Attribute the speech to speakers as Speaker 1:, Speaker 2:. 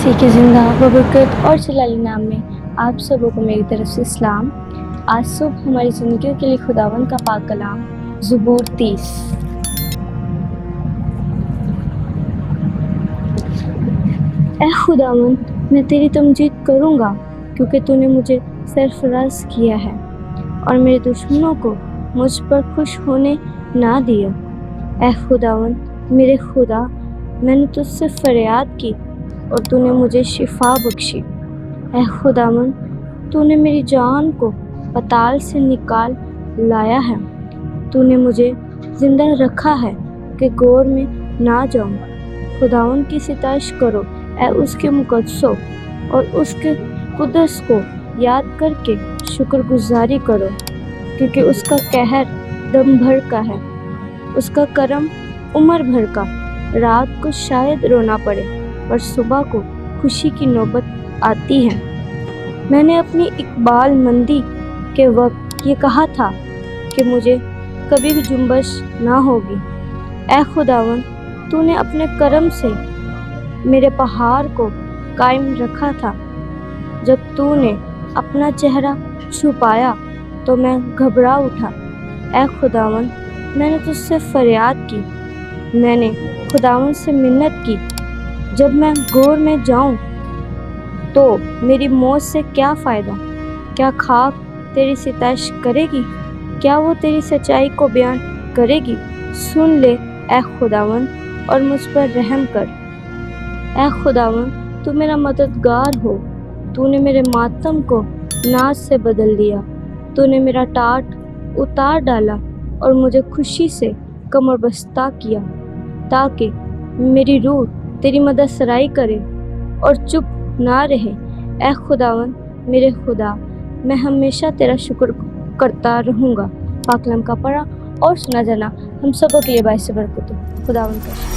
Speaker 1: मसीह की ज़िंदा बबरकत और जलाली नाम में आप सबों को मेरी तरफ से इस्लाम। आज सुबह हमारी ज़िंदगी के लिए खुदावंद का पाक कलाम ज़बूर 30। ऐ खुदावंद, मैं तेरी तमजीद करूँगा क्योंकि तूने मुझे सरफराज किया है और मेरे दुश्मनों को मुझ पर खुश होने ना दिया। ऐ खुदावंद मेरे खुदा, मैंने तुझसे फरियाद की और तूने मुझे शिफा बख्शी। ऐ खुदावंद, तूने मेरी जान को पताल से निकाल लाया है। तूने मुझे जिंदा रखा है कि गौर में ना जाऊं। खुदावंद की सिताइश करो, ऐ उसके मुकद्दसों, और उसके कुदस को याद करके शुक्रगुजारी करो, क्योंकि उसका कहर दम भर का है, उसका करम उम्र भर का। रात को शायद रोना पड़े पर सुबह को खुशी की नौबत आती है। मैंने अपनी इकबाल मंदी के वक्त ये कहा था कि मुझे कभी भी जुम्बश ना होगी। ऐ खुदावंद, तूने अपने करम से मेरे पहाड़ को कायम रखा था। जब तूने अपना चेहरा छुपाया तो मैं घबरा उठा। ऐ खुदावंद, मैंने तुझसे फरियाद की, मैंने खुदावंद से मिन्नत की। जब मैं गौर में जाऊं तो मेरी मौत से क्या फ़ायदा? क्या खाक तेरी सिताइश करेगी? क्या वो तेरी सच्चाई को बयान करेगी? सुन ले ऐ खुदावंद, और मुझ पर रहम कर। ऐ खुदावंद, तू मेरा मददगार हो। तूने मेरे मातम को नाज से बदल दिया। तूने मेरा टाट उतार डाला और मुझे खुशी से कमर बस्ता किया, ताकि मेरी रूह तेरी मदद सराई करे और चुप ना रहे। ऐ खुदावंद मेरे खुदा, मैं हमेशा तेरा शुक्र करता रहूँगा। पाक कलाम का पढ़ा और सुना जाना हम सबों के लिए बाइस बरकत हो। खुदावंद का